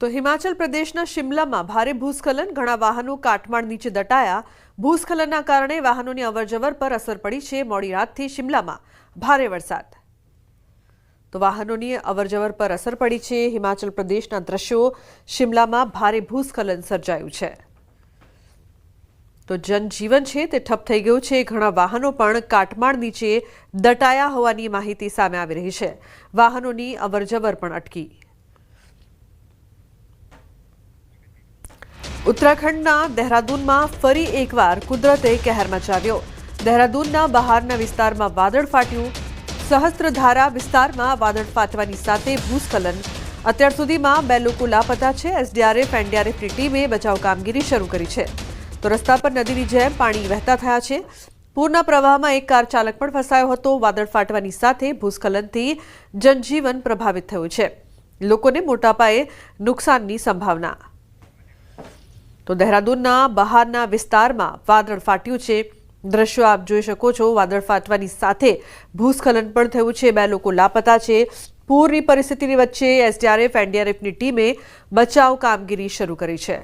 તો હિમાચલ પ્રદેશના શિમલામાં ભારે ભૂસ્ખલન, ઘણા વાહનો કાટમાળ નીચે દટાયા। ભૂસ્ખલનના કારણે વાહનોની અવરજવર પર અસર પડી છે। મોડી રાતથી શિમલામાં ભારે વરસાદ, તો વાહનોની અવરજવર પર અસર પડી છે। હિમાચલ પ્રદેશના દ્રશ્યો, શિમલામાં ભારે ભૂસ્ખલન સર્જાયું છે, તો જનજીવન છે તે ઠપ થઈ ગયું છે। ઘણા વાહનો પણ કાટમાળ નીચે દટાયા હોવાની માહિતી સામે આવી રહી છે। વાહનોની અવરજવર પણ અટકી। ઉત્તરાખંડના દહેરાદૂનમાં ફરી એકવાર કુદરતે કહેર મચાવ્યો। દહેરાદૂનના બહારના વિસ્તારમાં વાદળ ફાટ્યું। સહસ્ત્રધારા વિસ્તારમાં વાદળ ફાટવાની સાથે ભૂસ્ખલન। અત્યાર સુધીમાં 2 લોકો લાપતા છે। એસડીઆરએફ એનડીઆરએફની ટીમે બચાવ કામગીરી શરૂ કરી છે। તો રસ્તા પર નદીની જેમ પાણી વહેતા થયા છે। પૂરના પ્રવાહમાં એક કાર ચાલક પણ ફસાયો હતો। વાદળ ફાટવાની સાથે ભૂસ્ખલનથી જનજીવન પ્રભાવિત થયું છે। લોકોને મોટા પાયે નુકસાનની સંભાવના। તો દહેરાદૂનના બહારના વિસ્તારમાં વાદળ ફાટ્યું છે। દ્રશ્યો આપ જોઈ શકો છો। વાદળ ફાટવાની સાથે ભૂસ્ખલન પણ થયું છે। 2 લોકો લાપતા છે। પૂરની પરિસ્થિતિની વચ્ચે એસડીઆરએફ એનડીઆરએફની ટીમે બચાવ કામગીરી શરૂ કરી છે।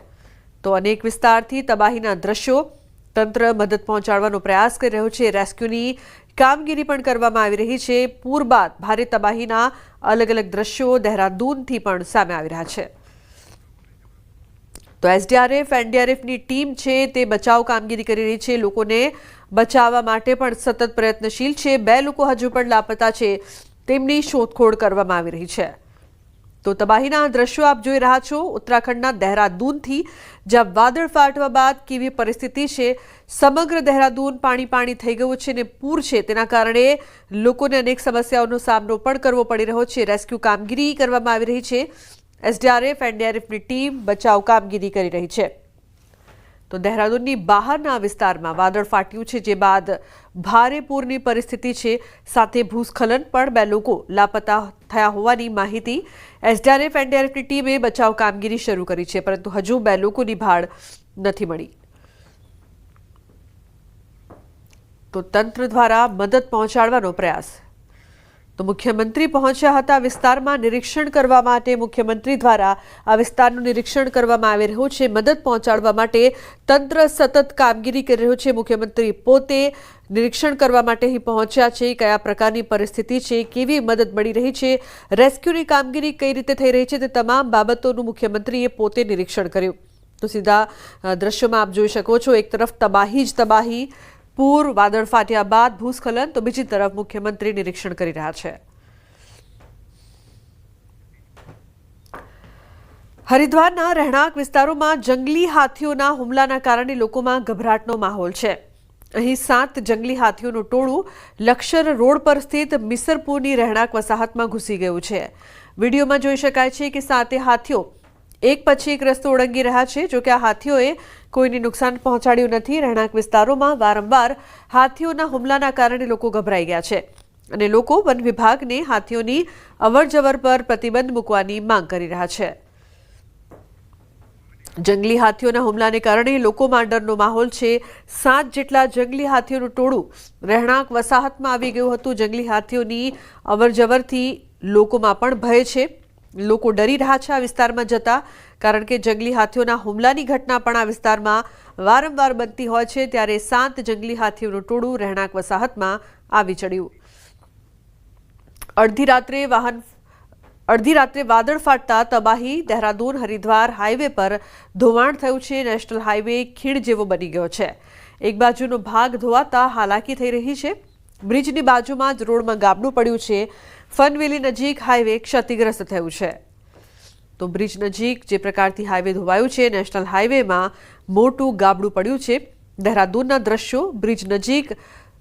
તો અનેક વિસ્તારથી તબાહીના દ્રશ્યો, તંત્ર મદદ પહોંચાડવાનો પ્રયાસ કરી રહ્યું છે। રેસ્ક્યુની કામગીરી પણ કરવામાં આવી રહી છે। પૂર બાદ ભારે તબાહીના અલગ અલગ દ્રશ્યો દહેરાદૂનથી પણ સામે આવી રહ્યા છે। તો એસડીઆરએફ એનડીઆરએફની ટીમ છે તે બચાવ કામગીરી કરી રહી છે। લોકોને બચાવવા માટે પણ સતત પ્રયત્નશીલ છે। 2 લોકો હજુ પણ લાપતા છે, તેમની શોધખોળ કરવામાં આવી રહી છે। તો તબાહીના દ્રશ્યો આપ જોઈ રહ્યા છો ઉત્તરાખંડના દહેરાદૂનથી, જ્યાં વાદળ ફાટવા બાદ કેવી પરિસ્થિતિ છે। સમગ્ર દહેરાદૂન પાણી થઈ ગયું છે અને પૂર છે તેના કારણે લોકોને અનેક સમસ્યાઓનો સામનો પણ કરવો પડી રહ્યો છે। રેસ્ક્યુ કામગીરી કરવામાં આવી રહી છે। એસડીઆરએફ એનડીઆરએફની ટીમ બચાવ કામગીરી કરી રહી છે। તો દહેરાદૂનની બહારના વિસ્તારમાં વાદળ ફાટ્યું છે, જે બાદ ભારે પૂરની પરિસ્થિતિ છે, સાથે ભૂસ્ખલન પણ 2 લોકો લાપતા થયા હોવાની માહિતી। એસડીઆરએફ એનડીઆરએફની ટીમે બચાવ કામગીરી શરૂ કરી છે, પરંતુ હજુ 2 લોકોની ભાળ નથી મળી। તો તંત્ર દ્વારા મદદ પહોંચાડવાનો પ્રયાસ। તો મુખ્યમંત્રી પહોંચ્યા હતા વિસ્તારમાં નિરીક્ષણ કરવા માટે। મુખ્યમંત્રી દ્વારા આ વિસ્તારનું નિરીક્ષણ કરવામાં આવી રહ્યું છે। મદદ પહોંચાડવા માટે તંત્ર સતત કામગીરી કરી રહ્યું છે। મુખ્યમંત્રી પોતે નિરીક્ષણ કરવા માટે અહીં પહોંચ્યા છે। કયા પ્રકારની પરિસ્થિતિ છે, કેવી મદદ મળી રહી છે, રેસ્ક્યુની કામગીરી કઈ રીતે થઈ રહી છે, તે તમામ બાબતોનું મુખ્યમંત્રીએ પોતે નિરીક્ષણ કર્યું। તો સીધા દ્રશ્યોમાં આપ જોઈ શકો છો, એક તરફ તબાહી જ તબાહી, પૂર, વાદળ ફાટ્યા બાદ ભૂસ્ખલન, તો બીજી તરફ મુખ્યમંત્રી નિરીક્ષણ કરી રહ્યા છે। હરિદ્વારના રહેણાંક વિસ્તારોમાં જંગલી હાથીઓના હુમલાના કારણે લોકોમાં ગભરાટનો માહોલ છે। અહીં 7 જંગલી હાથીઓનું ટોળું લક્ષર રોડ પર સ્થિત મિસરપુરની રહેણાંક વસાહતમાં ઘૂસી ગયું છે। વિડીયોમાં જોઈ શકાય છે કે 7 હાથીઓ એક પછી એક રસ્તો ઓળંગી રહ્યા છે। જો કે આ હાથીઓએ કોઈને નુકસાન પહોંચાડ્યું નથી। રહેણાંક વિસ્તારોમાં વારંવાર હાથીઓના હુમલાના કારણે લોકો ગભરાઈ ગયા છે અને લોકો વન વિભાગને હાથીઓની અવરજવર પર પ્રતિબંધ મૂકવાની માંગ કરી રહ્યા છે। જંગલી હાથીઓના હુમલાને કારણે લોકોમાં ડરનો માહોલ છે। 7 જેટલા જંગલી હાથીઓનું ટોળું રહેણાંક વસાહતમાં આવી ગયું હતું। જંગલી હાથીઓની અવરજવરથી લોકોમાં પણ ભય છે। લોકો ડરી રહ્યા છે આ વિસ્તારમાં જતા, કારણ કે જંગલી હાથીઓના હુમલાની ઘટના પણ આ વિસ્તારમાં વારંવાર બનતી હોય છે। ત્યારે 7 જંગલી હાથીઓનું ટોળું રહેણાંક વસાહતમાં આવી ચડ્યું। અડધી રાત્રે વાદળ ફાટતા તબાહી। દહેરાદૂન હરિદ્વાર હાઈવે પર ધોવાણ થયું છે। નેશનલ હાઈવે ખીણ જેવો બની ગયો છે। એક બાજુનો ભાગ ધોવાતા હાલાકી થઈ રહી છે। બ્રિજની બાજુમાં જ રોડમાં ગાબડું પડ્યું છે। ફનવેલી નજીક હાઈવે ક્ષતિગ્રસ્ત થયું છે। તો બ્રિજ નજીક જે પ્રકારથી હાઈવે ધોવાયું છે, નેશનલ હાઈવેમાં મોટું ગાબડું પડ્યું છે। દહેરાદૂનના દ્રશ્યો, બ્રિજ નજીક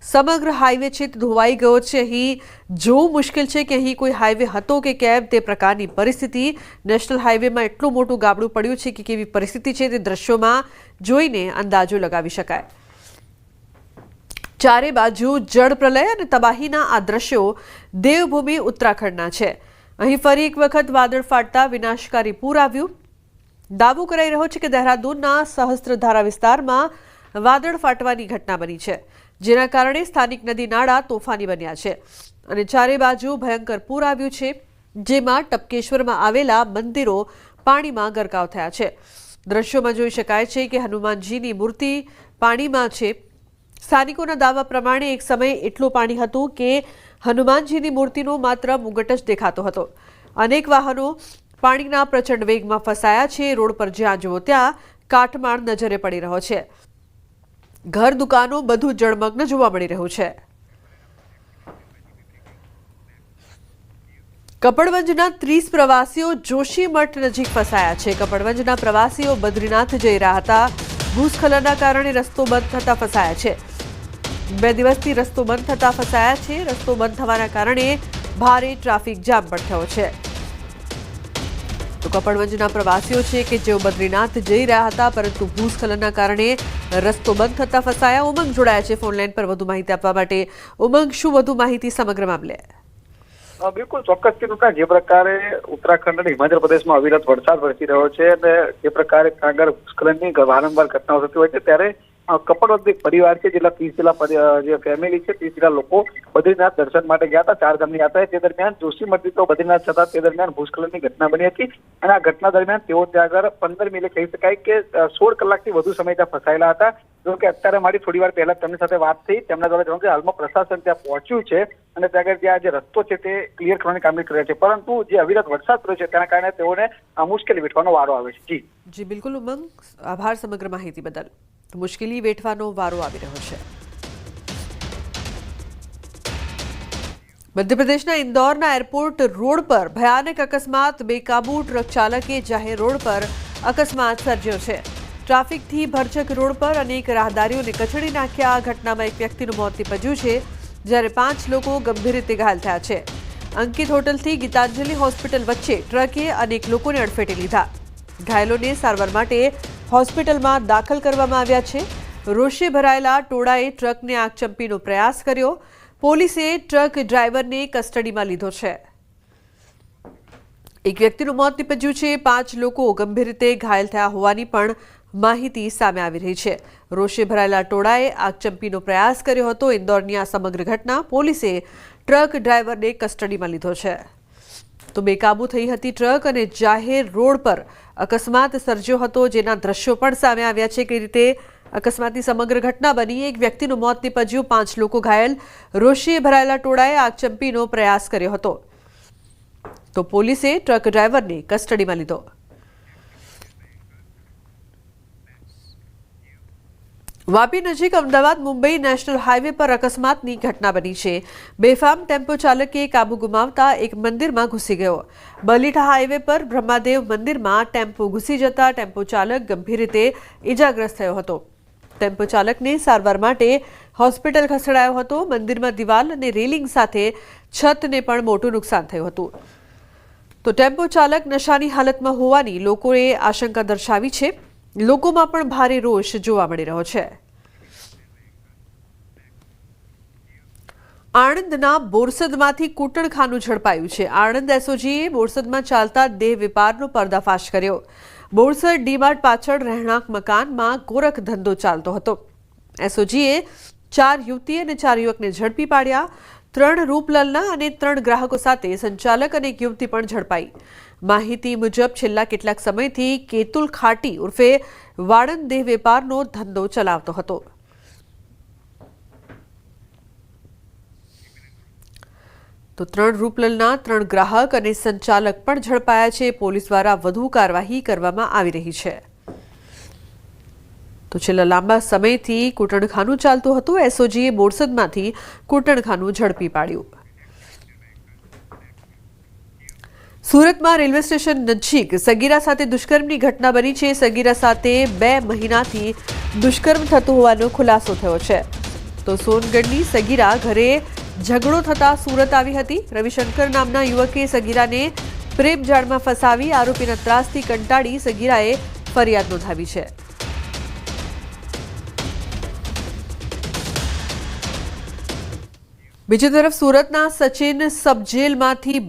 સમગ્ર હાઈવે છે તે ધોવાઈ ગયો છે। અહીં જોવું મુશ્કેલ છે કે અહીં કોઈ હાઈવે હતો કે કેમ, તે પ્રકારની પરિસ્થિતિ। નેશનલ હાઈવેમાં એટલું મોટું ગાબડું પડ્યું છે કે કેવી પરિસ્થિતિ છે તે દ્રશ્યોમાં જોઈને અંદાજો લગાવી શકાય। ચારે બાજુ જળ પ્રલય અને તબાહીના આ દ્રશ્યો દેવભૂમિ ઉત્તરાખંડના છે। અહીં ફરી એક વખત વાદળ ફાટતા વિનાશકારી પૂર આવ્યું। દાવો કરાઈ રહ્યો છે કે દહેરાદૂનના સહસ્ત્રધારા વિસ્તારમાં વાદળ ફાટવાની ઘટના બની છે, જેના કારણે સ્થાનિક નદી નાળા તોફાની બન્યા છે અને ચારે બાજુ ભયંકર પૂર આવ્યું છે, જેમાં ટપકેશ્વરમાં આવેલા મંદિરો પાણીમાં ગરકાવ થયા છે. દ્રશ્યોમાં જોઈ શકાય છે કે હનુમાનજીની મૂર્તિ પાણીમાં છે. સ્થાનિકોના દાવા પ્રમાણે એક સમયે એટલું પાણી હતું કે હનુમાનજીની મૂર્તિનો માત્ર મુગટ જ દેખાતો હતો. અનેક વાહનો પાણીના પ્રચંડ વેગમાં ફસાયા છે. રોડ પર જ્યાં જુઓ ત્યાં કાટમાળ નજરે પડી રહ્યો છે. ઘર દુકાનો બધું જળમગ્ન જોવા મળી રહ્યું છે. કપડવંજના 30 પ્રવાસીઓ જોશીમઠ નજીક ફસાયા છે. કપડવંજના પ્રવાસીઓ બદ્રીનાથ જઈ રહ્યા હતા. ભૂસ્ખલનના કારણે રસ્તો બંધ થતા ફસાયા છે. 2 દિવસથી રસ્તો બંધ થતા ફસાયા છે. રસ્તો બંધ થવાના કારણે ભારે ટ્રાફિક જામ પણ થયો છે. તો કપડવંજના પ્રવાસીઓ છે કે જેઓ બદ્રીનાથ જઈ રહ્યા હતા, પરંતુ ભૂસ્ખલનના કારણે રસ્તો બંધ થતા ફસાયા. ઉમંગ જોડાયા છે ફોનલાઈન પર વધુ માહિતી આપવા માટે. ઉમંગ, શું વધુ માહિતી સમગ્ર મામલે? બિલકુલ ચોક્કસથી રૂપા, જે પ્રકારે ઉત્તરાખંડ અને હિમાચલ પ્રદેશમાં અવિરત વરસાદ વરસી રહ્યો છે અને જે પ્રકારે આગળ ભૂસ્ખલનની વારંવાર ઘટનાઓ થતી હોય છે, ત્યારે કપડવંજ એક પરિવાર છે, જેટલા 30 જેટલા જે ફેમિલી છે, 30 જેટલા લોકો બદ્રીનાથ દર્શન માટે ગયા હતા. 4 ગામની યાત્રા. તે દરમિયાન જોશીમઠથી તો બદ્રીનાથ જતા તે દરમિયાન ભૂસ્ખલનની ઘટના બની હતી અને આ ઘટના દરમિયાન તેઓ ત્યાં આગળ 15 મિનિટ કહી શકાય કે 16 કલાકથી વધુ સમય ત્યાં ફસાયેલા હતા. જો કે અત્યારે મારી થોડી વાર પહેલા તેમની સાથે વાત થઈ, તેમના દ્વારા જણાવ્યું કે હાલમાં પ્રશાસન ત્યાં પહોંચ્યું છે અને ત્યાં આગળ ત્યાં જે રસ્તો છે તે ક્લિયર કરવાની કામગીરી કરી રહ્યા છે, પરંતુ જે અવિરત વરસાદ પડ્યો છે તેના કારણે તેઓને મુશ્કેલી વેઠવાનો વારો આવે છે. જી બિલકુલ ઉમંગ, આભાર સમગ્ર માહિતી બદલ. મુશ્કેલી વેઠવાનો વારો આવી રહ્યો છે. મધ્યપ્રદેશના ઇન્દોરના એરપોર્ટ રોડ પર ભયાનક અકસ્માત. બેકાબુ ટ્રક ચાલકે જાહેર રોડ પર અકસ્માત સર્જ્યો છે. ટ્રાફિકથી ભરચક રોડ પર અનેક રાહદારીઓને કચડી નાખ્યા. આ ઘટનામાં એક વ્યક્તિનું મોત નીપજ્યું છે, જ્યારે 5 લોકો ગંભીર રીતે ઘાયલ થયા છે. અંકિત હોટલથી ગીતાંજલિ હોસ્પિટલ વચ્ચે ટ્રકે અનેક લોકોને અડફેટે લીધા. ઘાયલોને સારવાર માટે હોસ્પિટલમાં દાખલ કરવામાં આવ્યા છે. રોષે ભરાયેલા ટોળાએ ટ્રકને આગચંપીનો પ્રયાસ કર્યો. પોલીસે ટ્રક ડ્રાઈવરને કસ્ટડીમાં લીધો છે. એક વ્યક્તિનું મોત નીપજ્યું છે. 5 લોકો ગંભીર રીતે ઘાયલ થયા હોવાની પણ માહિતી સામે આવી રહી છે. રોષે ભરાયેલા ટોળાએ આગચંપીનો પ્રયાસ કર્યો હતો. ઇન્દોરની આ સમગ્ર ઘટના. પોલીસે ટ્રક ડ્રાઈવરને કસ્ટડીમાં લીધો છે. તો બેકાબુ થઈ હતી ટ્રક અને જાહેર રોડ પર અકસ્માત સર્જ્યો હતો, જેના દ્રશ્યો પણ સામે આવ્યા છે. કઈ રીતે અકસ્માતની સમગ્ર ઘટના બની. એક વ્યક્તિનું મોત નીપજ્યું, 5 લોકો ઘાયલ. રોષે ભરાયેલા ટોળાએ આગચંપીનો પ્રયાસ કર્યો હતો. તો પોલીસે ટ્રક ડ્રાઈવરને કસ્ટડીમાં લીધો. વાપી નજીક અમદાવાદ મુંબઈ નેશનલ હાઈવે પર અકસ્માતની ઘટના બની છે. બેફામ ટેમ્પો ચાલકે કાબુ ગુમાવતા એક મંદિરમાં ઘૂસી ગયો. બલીઠા હાઈવે પર બ્રહ્માદેવ મંદિરમાં ટેમ્પો ઘૂસી જતા ટેમ્પો ચાલક ગંભીર રીતે ઇજાગ્રસ્ત થયો હતો. ટેમ્પો ચાલકને સારવાર માટે હોસ્પિટલ ખસેડાયો હતો. મંદિરમાં દિવાલ અને રેલિંગ સાથે છતને પણ મોટું નુકસાન થયું હતું. તો ટેમ્પો ચાલક નશાની હાલતમાં હોવાની લોકોએ આશંકા દર્શાવી છે. લોકોમાં પણ ભારે રોષ જોવા મળી રહ્યો છે. આણંદના બોરસદમાંથી કૂટણખાનું ઝડપાયું છે. આણંદ એસઓજીએ બોરસદમાં ચાલતા દેહ વેપારનો પર્દાફાશ કર્યો. બોરસદ ડીમાર્ટ પાછળ રહેણાંક મકાનમાં ગોરખ ધંધો ચાલતો હતો. એસઓજીએ 4 યુવતી અને 4 યુવકને ઝડપી પાડ્યા. 3 રૂપલલના અને 3 ગ્રાહકો સાથે સંચાલક અને એક યુવતી પણ ઝડપાઈ. માહિતી મુજબ છેલ્લા કેટલાક સમયથી કેતુલ ખાટી ઉર્ફે વાળંદ દેહ વેપારનો ધંધો ચલાવતો હતો. તો 3 રૂપલલના 3 ગ્રાહક અને સંચાલક પણ ઝડપાયા છે. પોલીસ દ્વારા વધુ કાર્યવાહી કરવામાં આવી રહી છે. તો છેલ્લા લાંબા સમયથી કૂટણખાનું ચાલતું હતું. એસઓજીએ બોરસદમાંથી કૂટણખાનું ઝડપી પાડ્યું. સુરતમાં રેલવે સ્ટેશન નજીક સગીરા સાથે દુષ્કર્મની ઘટના બની છે. સગીરા સાથે 2 મહિનાથી દુષ્કર્મ થતું હોવાનો ખુલાસો થયો છે. તો સોનગઢની સગીરા ઘરે ઝઘડો થતા સુરત આવી હતી. રવિશંકર નામના યુવકે સગીરાને પ્રેમ જાળમાં ફસાવી આરોપીના ત્રાસથી કંટાળી સગીરાએ ફરિયાદ નોંધાવી છે. બીજી તરફ સુરતના સચિન સબ જેલમાંથી